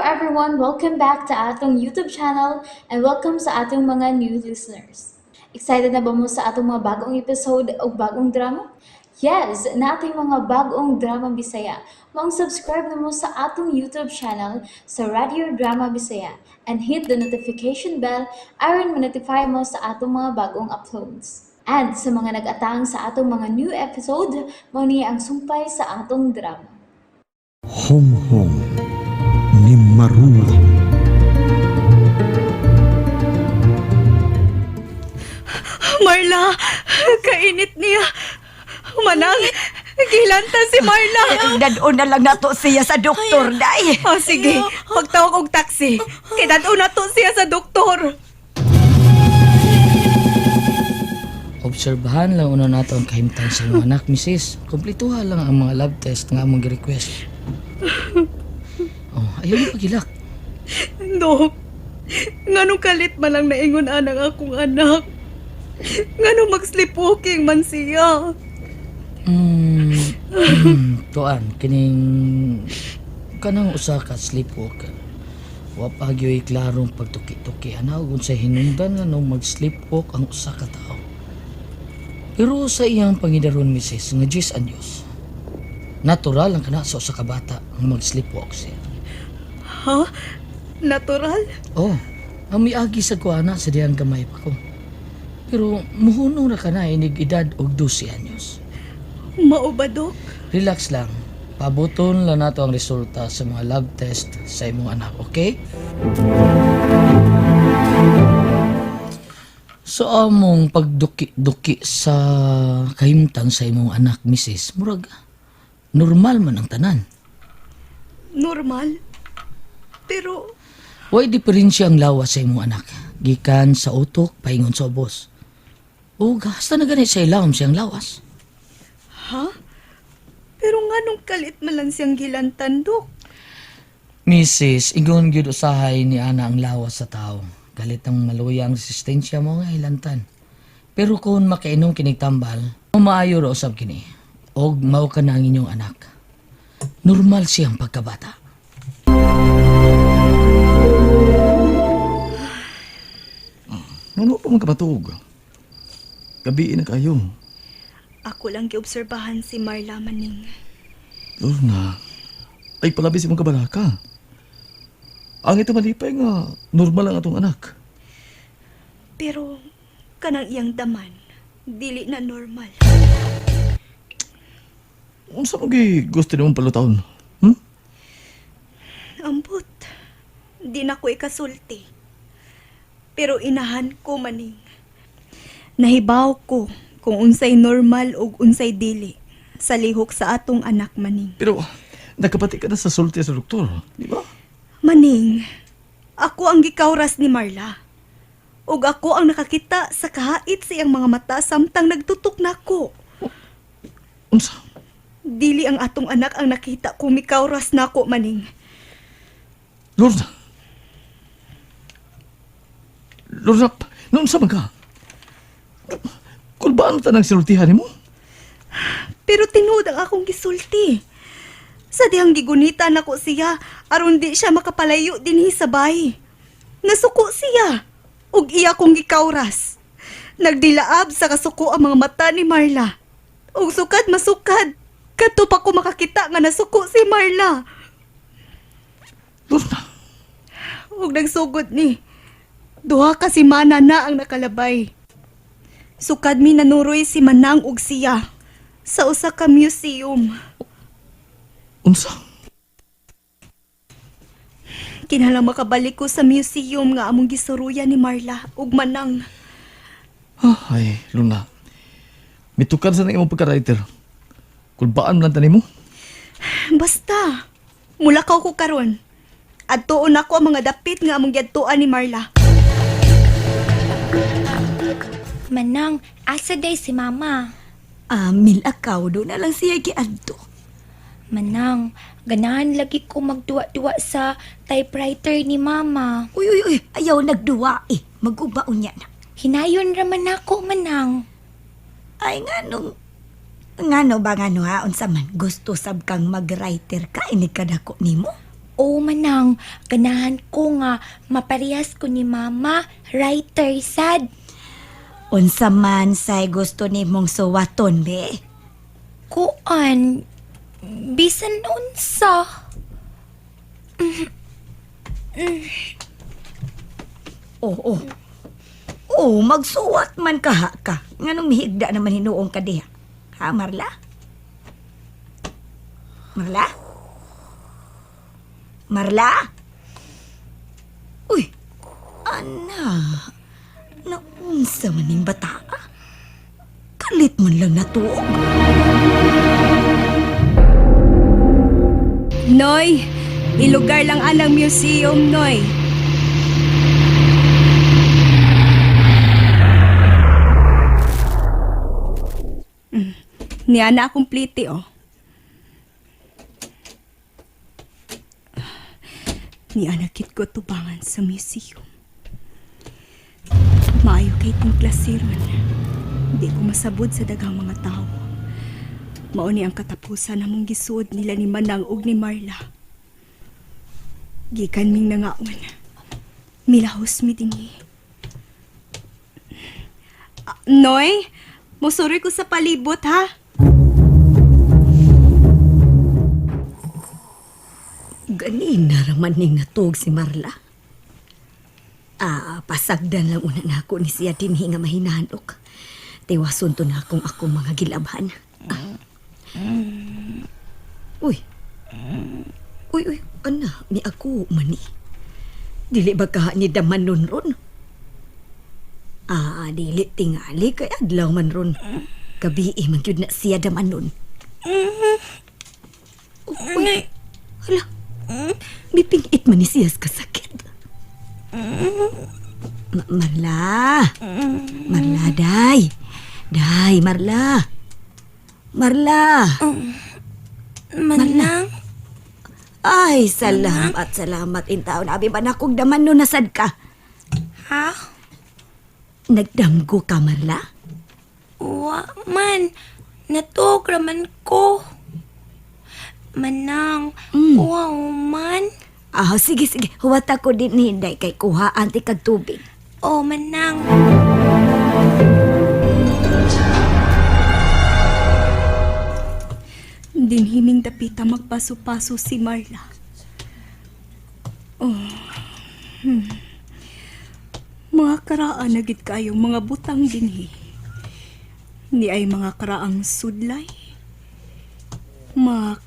everyone, welcome back to atong YouTube channel and welcome sa atong mga new listeners. Excited na ba mo sa atong mga bagong episode o bagong drama? Yes, na ating mga bagong drama Bisaya. Mag-subscribe na mo sa atong YouTube channel sa Radio Drama Bisaya and hit the notification bell aron ma-notify mo sa atong mga bagong uploads. And sa mga nag-atang sa atong mga new episode, mo niya ang sumpay sa atong drama. Hong Hong ni Maruang. Marla, kainit niya. Manang, gilanta si Marla. Dadon na lang nato siya sa doktor, day. O sige, pagtawag og taxi. Kay dadon na to siya sa doktor. Obserbahan lang una nato ang kahimtang sa mga anak, Mrs. Kompletuha lang ang mga lab test nga among gi-request. Oh, ayaw mo pagilak. Dok, nganong kalit man lang naingon anang akong anak. Nganong mag-sleepwalking man siya. Tuan, kining kanang usa ka sleepwalker. Wa pa gyoy klarong pagtuki-tuki ana kung sa hinungdan nga nung mag-sleepwalk ang usa ka tawo. Pero sa iyang pangidaron, Mrs. nga 10 anyos. Natural ang kana sa usa ka bata ang mag-sleepwalk siya. Ha? Natural? Oh, ang miagi sa kuana sa diyan gamay pa ko. Pero muhunong na ka na inig edad og 12 anyos. Mao ba, Dok? Relax lang. Pabuton lang nato ang resulta sa mga lab test sa imong anak, okay? So among pagduki-duki sa kahimtang sa imong anak, Mrs. Murag, normal man ang tanan. Normal? Pero, Way diferensya ang lawas sa imong anak. Gikan sa utok, paingon sa ubos. O gasta na ganit sa ilawom siyang lawas. ha? Pero nganong kalit man lang siyang gilantan, Dok? Mrs., ingon gyud usahay ni ana ang lawas sa tao. Galit ang maluya ang resistensya mo nga ilantan. Pero kung makainom kinig tambal, maayo ra usab kini. Og mao ka na ang inyong anak. Normal siyang pagkabata. Ano pa magkapatog? Gabi na kayo. Ako lang giobserbahan si Marla maning. Lorna, ay palabis mong kabalaka. Ang ito malipay nga, normal ang atong anak. Pero, kanang iyang daman, dili na normal. Unsa mo gusto nimong palutaon? Hmm? Ambot, di na ko ikasulti. Pero inahan ko maning. Nahibaw ko kung unsay normal o unsay dili sa lihok sa atong anak maning. Pero nakapati ka na sa sulti sa doktor, di ba? Maning, ako ang gikawras ni Marla. Ug ako ang nakakita sa kahait sa iyang mga mata samtang nagtutok na ako. Unsa? Dili ang atong anak ang nakita kung mikawras na ako maning. Lorna! Lorna, noon sa mga? Kulbaan ta nang sinultihan mo? Pero tinuod ang akong gisulti. Sa dihang gigunita na ko siya, aron di siya makapalayo dinhi sa bahay. Nasuko siya, ug iya kong gikawras. Nagdilaab sa kasuko ang mga mata ni Marla. Ug sukad masukad, kadto pa ko makakita nga nasuko si Marla. Lorna, Ug nagsugod ni, duha ka si Mana na ang nakalabay. Sukad mi nanuroy si Manang ug siya sa usa ka museum. unsa? Kinahanglan makabalik ko sa museum nga among gisuruyan ni Marla ug Manang. Ay, Lorna. Mitukan sa nang imong pagka-writer. Kulbaan lang tanin mo? Basta, mulakaw ko karon. Adtuon ako ang mga dapit nga among giadtuan ni Marla. Manang, asa day si Mama? Milakaw, doon na lang siya giadto. Manang, ganahan lagi ko magduwa-duwa sa typewriter ni Mama. Uy, ayaw nagduwa eh. Mag-ubaon niya na. Hinayon raman ako, Manang. Ay, ngano ba ha? Unsa man, gusto sab kang mag-writer ka, inig kadako nimo? O manang, ganahan ko nga maparehas ko ni mama, writer sad. Unsa man say gusto nimong suwaton, be? Kuan, bisan unsa. Oo. Oo, magsuwat man ka. Nganong mihigda naman hinuong ka diha? Ha, Marla? Marla? Marla? Uy, ana. Naunsa man ning bata? Kalit man lang natuog. Noy, ilugar lang anang museum, Noy. Niya na complete, oh. Niya nakit ko tubangan sa museum. Maayo kay itong klasiron. Hindi ko masabod sa dagang mga tao. Mauni ang katapusan namong gisuod nila ni Manang ug ni Marla. Gikan ming nangaon. Milahos mi dinhi. Noy, musuri ko sa palibot, ha? Ganina raman ning natuog si Marla. Pasagdan lang una na ako ni siya dinhi nga mahinanok. Tiwason to na akong mga gilabhan. Uy. Uy, ana, ni ako mani. Dili ba ka ni daman nun ron? Dili tingali kay adlaw man ron. Gabi man yun na siya daman nun. Uy, hala. Bipingit man ni siya sa kasakit. Marla. Marla, day. Day, Marla. Marla. Manang, Ay, salamat in taon. Abi ba na kong daman no nasad ka? ha? Nagdamgo ka, Marla? Wa man, natuog raman ko. Manang, wow man. Sige. Huwat ako din hinday kay kuha anti kag tubig. O manang. Dinhiming dapita magpaso-paso si Marla. Mga karaan na gid kayong mga butang dinhi. Ni ay mga karaang sudlay. Mga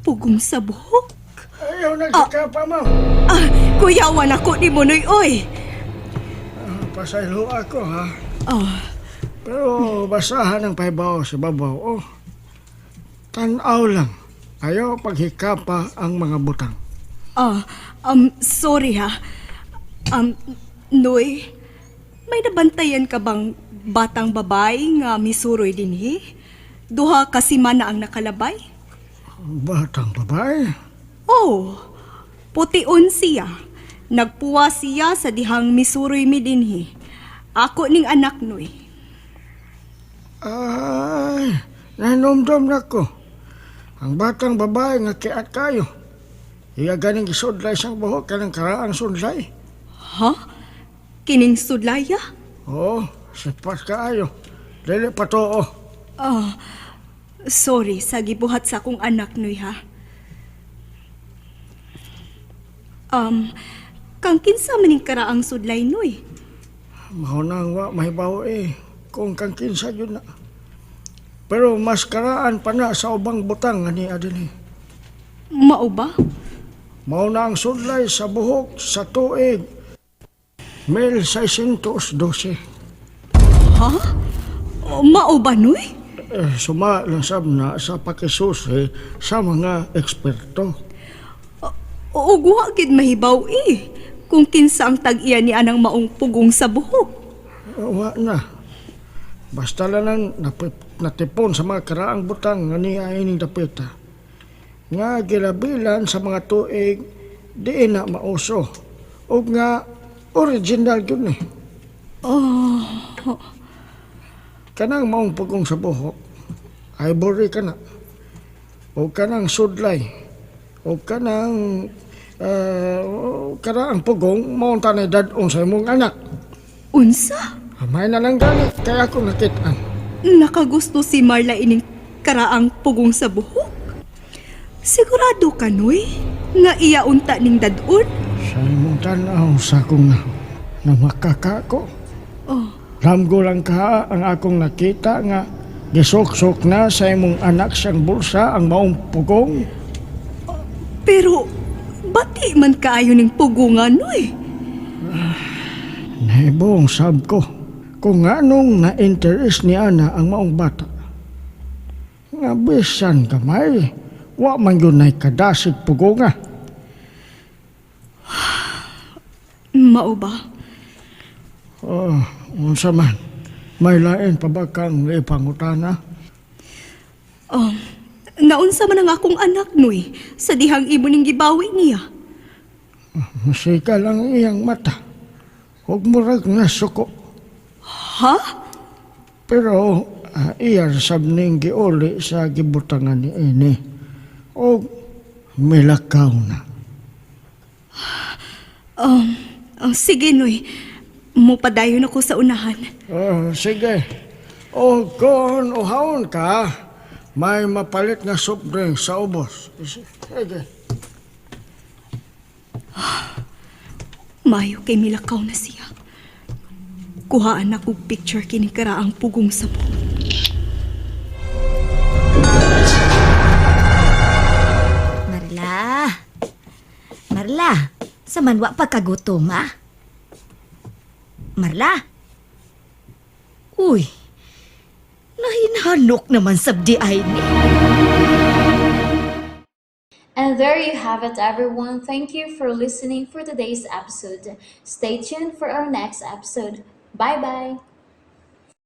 pugong sa buhok. Ayaw na pa mo. Kuyawan ako ni Monoy, oy. Pasaylo ako ha. Oh, Pero basahan ng paibaw sa babaw. Oh. Tanaw lang. Ayaw paghikapa ang mga butang. sorry ha. Noy, may nabantayan ka bang batang babae nga misuroy dinhi? Duha ka simana ang nakalabay? Batang babae? Oh, pution siya. Nagpuwa siya sa dihang misuroy mi dinhi. Ako ning anak, Noy. Ay, nanomdom na ko. Ang batang babae nga kiat kayo. Iya ganing isudlay siyang buhok kanang karaang sudlay. Ha? Kining sudlaya? Oo, sipas kaayo. Dili pa to. Sorry sa gibuhat sa akong anak, Noy, ha? Kang kinsa maning karaang sudlay, Noy? Mahunang wa mahibaw kung kang kinsa yun na. Pero mas karaan pa na sa ubang butang nga ni Adini. Mao ba? Mauna ang sudlay sa buhok sa tuig 1612. Ha? Mao ba, Noy? Suma lang sab na sa pakisusi sa mga eksperto. Ug wa gid mahibaw kung kinsa ang tag-iya ni anang maong pugong sa buhok. Wa na. Basta lang natipon sa mga karaang butang nga niya ining dapita. Nga gilabilan sa mga tuig di na mauso. O nga original yun Kanang maong pugong sa buhok, ivory ka na. o kanang sudlay, o kanang karaang pugong, maong tanay dadong sa imong anak. Unsa? Amay na lang gani, kaya ako nakitaan. Nakagusto si Marla ining karaang pugong sa buhok? Sigurado ka, Noy, nga iya unta ning dadon? Sa imong tanaw sa akong na makakako. Oh, Ramgo lang ka ang akong nakita nga gisok-sok na sa imong anak siyang bulsa ang maong pugong. pero bati man kaayo ning pugungan, Noy. Naibong sab ko kung anong na-interest ni Ana ang maong bata. Nga bisan kamay, wa man yun ay kadasig pugonga. Mao ba? Oh, unsa man, may lain pa ba kang ipangutana? Naunsa man ang akong anak, Noy, sa dihang imo ning gibawi niya. Masika lang iyang mata. Huwag murag na suko. Ha? Pero iya sab ning giuli sa gibutangan ni ini. O milakaw na. Sige, Noy. Mupadayon ako sa unahan. Sige. O kung uhawon ka, may mapalit na soft drink sa ubos. Sige. Mayo kay milakaw na siya. Kuhaan ako picture kini karaang pugong sa buhok. Marla. Marla, sa manwa pagkagutom, ha? Marla? Uy, nahinhanok naman sabdi ay ni. And there you have it, everyone. Thank you for listening for today's episode. Stay tuned for our next episode. Bye bye.